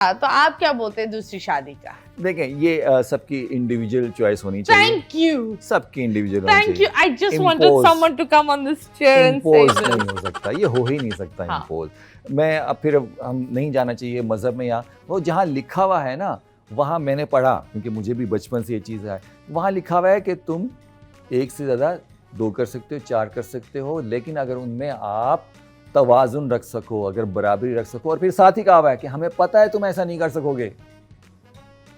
तो आप क्या बोलते हैं दूसरी शादी का? देखें ये सबकी इंडिविजुअल चॉइस होनी चाहिए। थैंक यू, सबकी इंडिविजुअल होनी थैंक यू। चाहिए। I just wanted someone to come on this chair and say impose नहीं हो सकता, ये हो ही नहीं सकता हाँ। इम्पोज। मैं अब फिर हम नहीं जाना चाहिए मजहब में, या वो जहाँ लिखा हुआ है ना, वहाँ मैंने पढ़ा, क्योंकि मुझे भी बचपन से ये चीज़ है, वहाँ लिखा हुआ है कि तुम एक से ज़्यादा 2 कर सकते हो, 4 कर सकते हो, लेकिन अगर उनमें आप तवाजुन रख सको, अगर बराबरी रख सको, और फिर साथ ही कहा हुआ है कि हमें पता है तुम ऐसा नहीं कर सकोगे।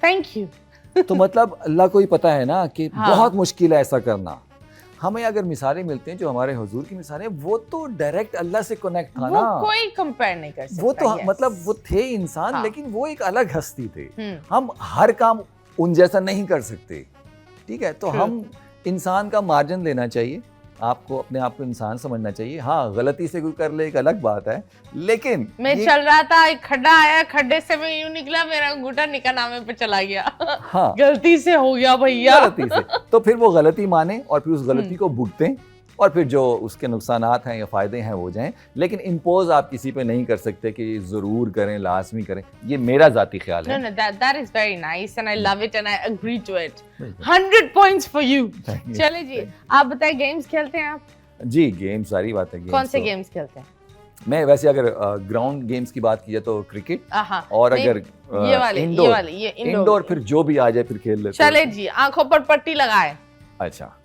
Thank you. तो मतलब अल्लाह को ही पता है ना कि हाँ। बहुत मुश्किल है ऐसा करना। हमें अगर मिसालें मिलती हैं, जो हमारे हुजूर की मिसालें, वो तो डायरेक्ट अल्लाह से कनेक्ट था वो ना। कोई कंपेयर नहीं कर सकता। वो तो yes. मतलब वो थे इंसान, हाँ। लेकिन वो एक अलग हस्ती थे। हम्म, हम हर काम उन जैसा नहीं कर सकते, ठीक है? तो True. हम इंसान का मार्जिन लेना चाहिए, आपको अपने आप को इंसान समझना चाहिए। हाँ, गलती से कोई कर ले एक अलग बात है, लेकिन मैं चल रहा था, एक खड्डा आया, खड्डे से मैं यूं निकला, मेरा अंगूठा निकानामे पे चला गया। हाँ, गलती से हो गया भैया। गलती से, तो फिर वो गलती माने और फिर उस गलती को भुगतें, और फिर जो उसके नुकसानात हैं या फ़ायदे हैं वो जाएं। लेकिन इम्पोज आप किसी पे नहीं कर सकते कि ज़रूर करें, लाजमी करें। ये मेरा ज़ाती ख्याल No, है। no, that is very nice and I love it and I agree to it. 100 points for you. Thank you. चले जी, आप बताएं, गेम्स खेलते हैं आप? जी, गेम सारी बात है। गेम्स कौन से तो, गेम्स खेलते हैं? मैं वैसे अगर ग्राउंड गेम्स की बात की जाए तो क्रिकेट, हाँ, और नहीं, अगर ये वाले इंडोर इंडोर फिर जो भी आ जाए फिर खेल लेते चले हैं। जी, आंखों पर पट्टी लगाए। अच्छा,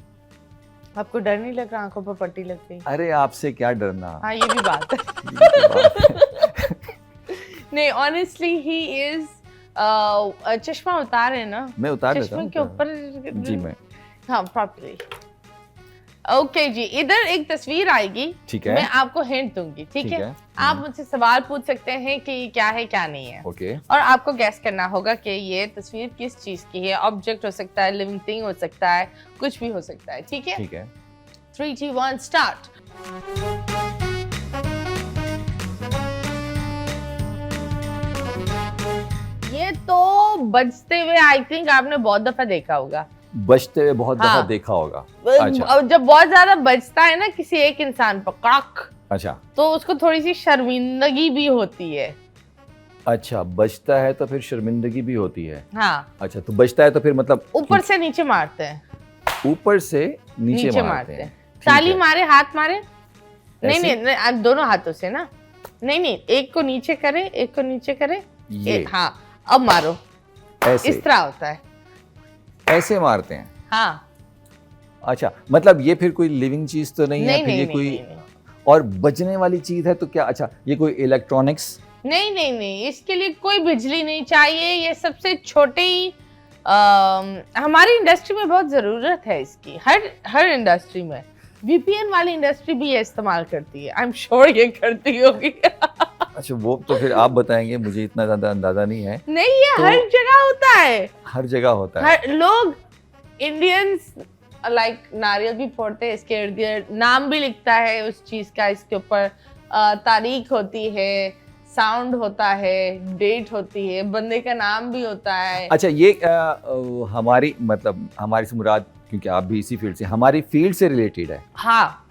आपको डर नहीं लग रहा आंखों पर पट्टी लग गई? अरे आपसे क्या डरना। हाँ, ये भी बात है। ये तो बात है। नहीं, ऑनेस्टली ही इज चश्मा उतारे ना, मैं उतार देता चश्मे हूँ के ऊपर जी। मैं हाँ, प्रॉपर्ली। ओके जी, इधर एक तस्वीर आएगी, ठीक है, मैं आपको हिंट दूंगी, ठीक है? आप हम्म, मुझसे सवाल पूछ सकते हैं कि क्या है क्या नहीं है, ओके, और आपको गैस करना होगा कि ये तस्वीर किस चीज की है। ऑब्जेक्ट हो सकता है, लिविंग थिंग हो सकता है, कुछ भी हो सकता है, ठीक है? ठीक है। 3, 2, 1 स्टार्ट। ये तो बजते हुए आई थिंक आपने बहुत दफा देखा होगा। बचते हुए बहुत दफा हाँ। देखा होगा। अच्छा। अब जब बहुत ज्यादा बजता है ना किसी एक इंसान पर कड़क, अच्छा, तो उसको थोड़ी सी शर्मिंदगी भी होती है। अच्छा, बचता है तो फिर शर्मिंदगी भी होती है। हाँ, अच्छा, तो बचता है तो फिर मतलब ऊपर से नीचे मारते हैं, ऊपर से नीचे मारते मारते हैं। हैं। ठीक ताली है। मारे, हाथ मारे, नहीं ऐसे? नहीं नहीं, दोनों हाथों से ना, नहीं नहीं, एक को नीचे करे, एक को नीचे करे, ये हाँ, अब मारो, ऐसे इस तरह होता है। ऐसे मारते हैं। हाँ, अच्छा, मतलब ये फिर कोई लिविंग चीज तो नहीं है, नहीं फिर नहीं ये नहीं, कोई नहीं नहीं और बचने वाली चीज है तो क्या? अच्छा, ये कोई इलेक्ट्रॉनिक्स? नहीं नहीं नहीं, इसके लिए कोई बिजली नहीं चाहिए। ये सबसे छोटे ही हमारी इंडस्ट्री में बहुत जरूरत है इसकी, हर इंडस्ट्री में। वीपीएन वाली इंडस्ट्री भी ये इस्तेमाल करती है, आई एम श्योर ये करती होगी। अच्छा, वो तो फिर आप बताएंगे, मुझे इतना ज्यादा अंदाजा नहीं है। नहीं, ये तो- हर जगह होता है, हर जगह होता है। हर लोग इंडियंस लाइक नारियल भी फोड़ते हैं, इसके इर्द गिर्द नाम भी लिखता है उस चीज का, इसके ऊपर तारीख होती है, साउंड होता है, डेट होती है, बंदे का नाम भी होता है। अच्छा, ये हमारी मतलब हमारी से मुराद, क्योंकि आप भी इसी फील्ड से, हमारी फील्ड से रिलेटेड है। हाँ,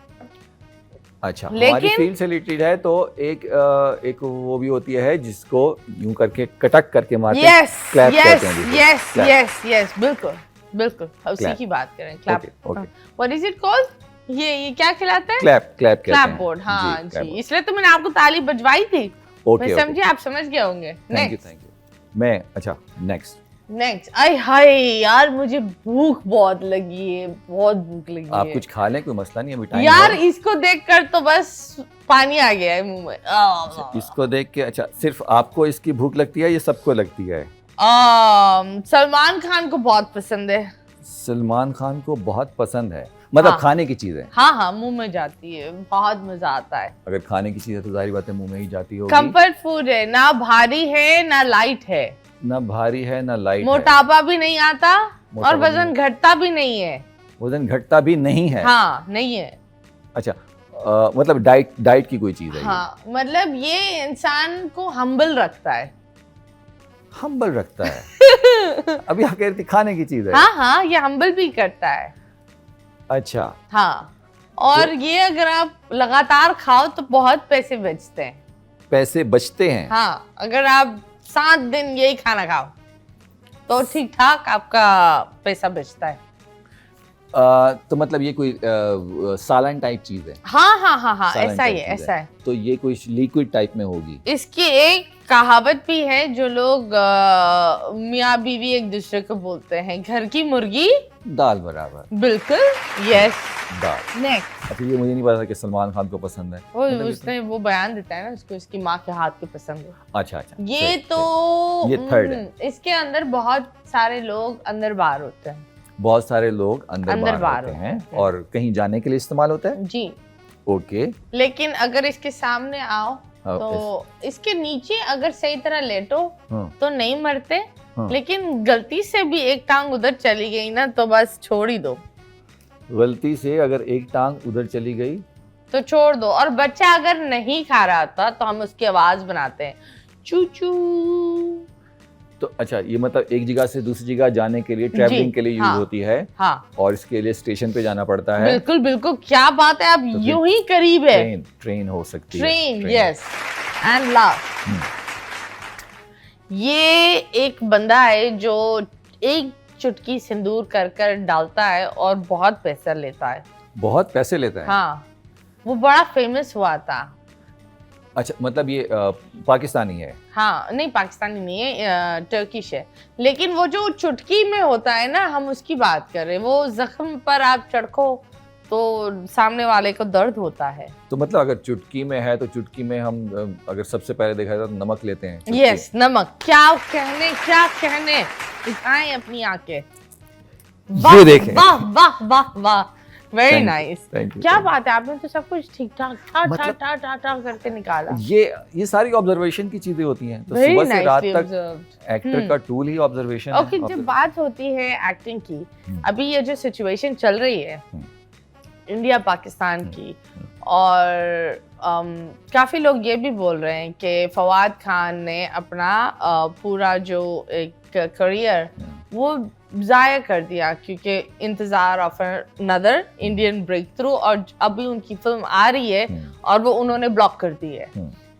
अच्छा, लेकिन- हमारी फील्ड से रिलेटेड है तो एक वो भी होती है जिसको यूं करके कटक करके मारते हैं। यस clap यस कहते हैं जिसे। Yes Clap. यस यस, बिल्कुल बिल्कुल, उसी Clap. की बात करें। Clap, okay, what is it called? ये क्या खिलाता है? क्लैप कहते हैं। Clap board. हाँ clap जी, board। इसलिए तो मैंने आपको ताली बजवाई थी। ओके, मैं समझी, आप समझ गए होंगे। Thank you, thank you. मैं अच्छा, नेक्स्ट नेक्स्ट, आई हाय यार, मुझे भूख बहुत लगी है, बहुत भूख लगी आप है कुछ खा लें, कोई मसला नहीं है, अभी टाइम यार। है। इसको देखकर तो बस पानी आ गया है मुंह में। अच्छा, इसको देख के, अच्छा, सिर्फ आपको इसकी भूख लगती है, ये सबको लगती है? सलमान खान को बहुत पसंद है। सलमान खान को बहुत पसंद है, मतलब हाँ। खाने की चीज है। हाँ हाँ, मुंह में जाती है, बहुत मजा आता है। अगर खाने की चीज है तो जाहिर बात है मुंह में ही जाती होगी। कंफर्ट फूड है, ना भारी है ना लाइट है, ना भारी है ना लाइट है, मोटापा भी नहीं आता मोटापा और वजन घटता भी नहीं है। वजन घटता भी नहीं है। हाँ, नहीं है। अच्छा, मतलब डाइट की कोई चीज है? हाँ, मतलब ये इंसान को हम्बल रखता है। हम्बल रखता है। अभी आप कह रही थी खाने की चीज है। हाँ हाँ, ये हम्बल भी करता है। अच्छा, हाँ, और ये अगर आप लगातार खाओ तो बहुत पैसे बचते हैं। पैसे बचते हैं। हाँ, अगर आप 7 दिन यही खाना खाओ तो ठीक ठाक आपका पैसा बचता है। तो मतलब ये कोई सालन टाइप चीज है? हाँ हाँ हाँ हाँ, सालन ऐसा ही टाइप है, चीज़ ऐसा है। तो ये कोई लिक्विड टाइप में होगी? इसकी एक कहावत भी है जो लोग मियाँ बीवी एक दूसरे को बोलते हैं, घर की मुर्गी दाल बराबर। बिल्कुल, यस। दाल। नेक्स्ट, अच्छा, ये मुझे नहीं पता था कि सलमान खान को पसंद है। वो मतलब उसने वो बयान देता है ना, उसको इसकी माँ के हाथ के पसंद है। अच्छा अच्छा, ये सही, तो सही। ये थर्ड है। इसके अंदर बहुत सारे लोग अंदर बाहर होते हैं। बहुत सारे लोग अंदर अंदर बाहर होते हैं और कहीं जाने के लिए इस्तेमाल होता है। जी, ओके। लेकिन अगर इसके सामने आओ तो इसके नीचे अगर सही तरह लेटो तो नहीं मरते, लेकिन गलती से भी एक टांग उधर चली गई ना तो बस छोड़ ही दो। गलती से अगर एक टांग उधर चली गई तो छोड़ दो। और बच्चा अगर नहीं खा रहा था तो हम उसकी आवाज बनाते हैं, चू चू। तो अच्छा, ये मतलब एक जगह से दूसरी जगह जाने के लिए, ट्रैवलिंग के लिए यूज होती है। हाँ, और इसके लिए स्टेशन पे जाना पड़ता है। बिल्कुल बिल्कुल, क्या बात है, आप तो यूं ही करीब है। ट्रेन हो सकती है। Train, yes. एंड लास्ट, ये एक बंदा है जो एक चुटकी सिंदूर कर कर डालता है और बहुत पैसा लेता है। बहुत पैसे लेता है? हाँ, वो बड़ा फेमस हुआ था। अच्छा, मतलब ये पाकिस्तानी है? हाँ, नहीं पाकिस्तानी नहीं है, टर्किश है। लेकिन वो जो चुटकी में होता है ना, हम उसकी बात कर रहे हैं। वो जख्म पर आप चढ़को तो सामने वाले को दर्द होता है। तो मतलब अगर चुटकी में है तो चुटकी में हम अगर सबसे पहले देखा जाए तो नमक लेते हैं। यस, नमक। क्या कहने दिखाएं अपनी आंखें। ये देखें। वाह वाह वाह वाह, वेरी नाइस। Thank you. क्या बात है, आपने तो सब कुछ ठीक ठाक मतलब, टा करके निकाला। ये सारी ऑब्जर्वेशन की चीजें होती हैं। तो Very सुबह से रात nicely तक एक्टर का टूल ही ऑब्जर्वेशन है। ओके, जब बात होती है एक्टिंग की, अभी ये जो सिचुएशन चल रही है इंडिया पाकिस्तान की, और काफी लोग ये भी बोल रहे हैं कि फवाद खान ने अपना पूरा जो एक करियर वो जाया कर दिया क्योंकि इंतजार of another Indian breakthrough, और अभी उनकी फिल्म आ रही है और वो उन्होंने ब्लॉक कर दी है।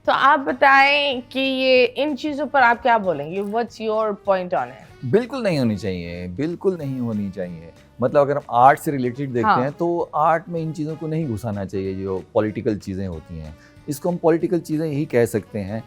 तो आप बताएं कि ये इन चीजों पर आप क्या बोलेंगे? What's your point on it? बिल्कुल नहीं होनी चाहिए, बिल्कुल नहीं होनी चाहिए। मतलब अगर हम आर्ट से रिलेटेड देखते हैं तो आर्ट में इन चीज़ों को नहीं घुसाना चाहिए जो पॉलिटिकल चीज़ें होती हैं। इसको हम पॉलिटिकल चीज़ें यही कह सकते हैं।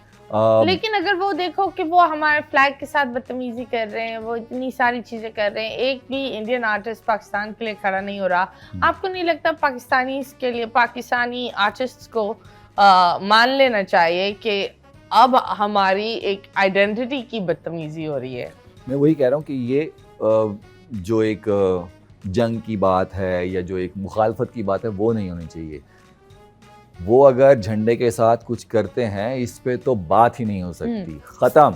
लेकिन अगर वो देखो कि वो हमारे फ्लैग के साथ बदतमीजी कर रहे हैं, वो इतनी सारी चीजें कर रहे हैं, एक भी इंडियन आर्टिस्ट पाकिस्तान के लिए खड़ा नहीं हो रहा, आपको नहीं लगता पाकिस्तानी आर्टिस्ट को मान लेना चाहिए कि अब हमारी एक आइडेंटिटी की बदतमीजी हो रही है? मैं वही कह रहा हूँ कि ये जो एक जंग की बात है या जो एक मुखालफत की बात है वो नहीं होनी चाहिए। वो अगर झंडे के साथ कुछ करते हैं इस पे तो बात ही नहीं हो सकती। ख़त्म।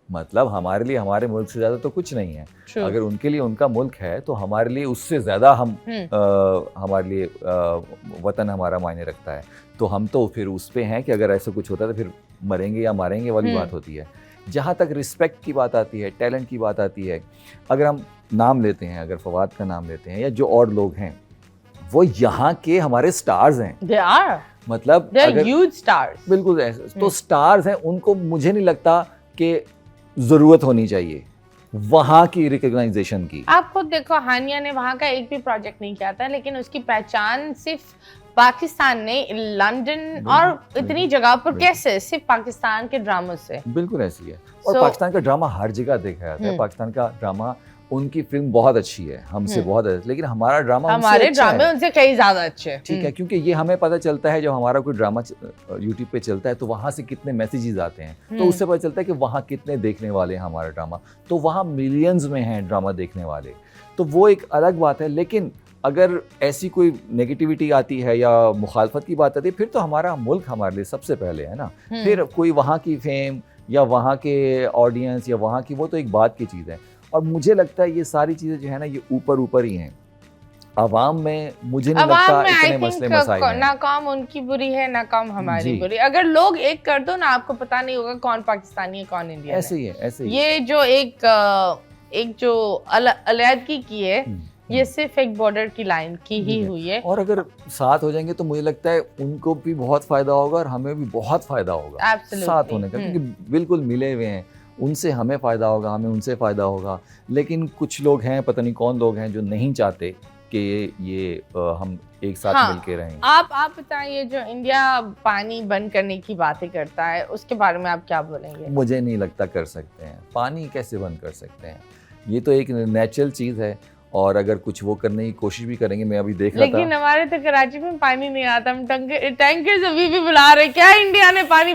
मतलब हमारे लिए हमारे मुल्क से ज़्यादा तो कुछ नहीं है। अगर उनके लिए उनका मुल्क है तो हमारे लिए उससे ज़्यादा हमारे लिए वतन हमारा मायने रखता है। तो हम तो फिर उस पे हैं कि अगर ऐसा कुछ होता है तो फिर मरेंगे या मारेंगे वाली बात होती है। जहाँ तक रिस्पेक्ट की बात आती है, टैलेंट की बात आती है, अगर हम नाम लेते हैं, अगर फवाद का नाम लेते हैं या जो और लोग हैं, वो यहाँ के हमारे स्टार्स हैं। They are. मतलब अगर huge stars. बिल्कुल ऐसे तो स्टार्स हैं, उनको मुझे नहीं लगता कि ज़रूरत होनी चाहिए वहाँ की रिकॉग्नाइजेशन की। आप खुद देखो, हानिया ने वहाँ का एक भी प्रोजेक्ट नहीं किया था, लेकिन उसकी पहचान सिर्फ पाकिस्तान ने, लंदन और इतनी जगह पर कैसे, सिर्फ पाकिस्तान के ड्रामों से। बिल्कुल ऐसी है। और पाकिस्तान का ड्रामा हर जगह देखा जाता है। पाकिस्तान का ड्रामा, उनकी फिल्म बहुत अच्छी है, हमसे बहुत अच्छी, लेकिन हमारा ड्रामा हमारे ड्रामे उनसे कई ज्यादा अच्छे हैं। ठीक है, क्योंकि ये हमें पता चलता है जब हमारा कोई ड्रामा यूट्यूब पे चलता है तो वहाँ से कितने मैसेजेस आते हैं, तो उससे पता चलता है कि वहाँ कितने देखने वाले हैं हमारा ड्रामा। तो वहाँ मिलियंस में हैं ड्रामा देखने वाले, तो वो एक अलग बात है। लेकिन अगर ऐसी कोई नेगेटिविटी आती है या मुखालफत की बात आती है, फिर तो हमारा मुल्क हमारे लिए सबसे पहले है ना। फिर कोई वहाँ की फेम या वहाँ के ऑडियंस या वहाँ की, वो तो एक बात की चीज़ है। और मुझे लगता है ये सारी चीज़ें जो है ना, ये ऊपर ही हैं। अवाम में मुझे नहीं लगता इतने मसले मसाइल हैं। ना काम उनकी बुरी है ना काम हमारी बुरी। अगर लोग एक कर दो ना, आपको पता नहीं होगा कौन पाकिस्तानी है कौन इंडियन है। ऐसे ही है, ऐसे ही। ये जो एक जो अलैदगी की है, ये सिर्फ एक बॉर्डर की लाइन की ही हुई है। और अगर साथ हो जाएंगे तो मुझे लगता है उनको भी बहुत फायदा होगा और हमें भी बहुत फायदा होगा Absolutely. साथ होने का, क्योंकि बिल्कुल मिले हुए हैं, उनसे हमें फायदा होगा, हमें उनसे फायदा होगा। लेकिन कुछ लोग हैं, पता नहीं कौन लोग हैं, जो नहीं चाहते कि ये हम एक साथ हाँ, मिलके रहें। आप बताइए, जो इंडिया पानी बंद करने की बातें करता है उसके बारे में आप क्या बोलेंगे? मुझे नहीं लगता कर सकते हैं। पानी कैसे बंद कर सकते हैं? ये तो एक नेचुरल चीज़ है, और अगर कुछ वो करने की कोशिश भी करेंगे, मैं अभी देख रहा था। लेकिन हमारे तो कराची में पानी नहीं आता, हम टैंकर्स अभी भी बुला रहे, क्या इंडिया ने पानी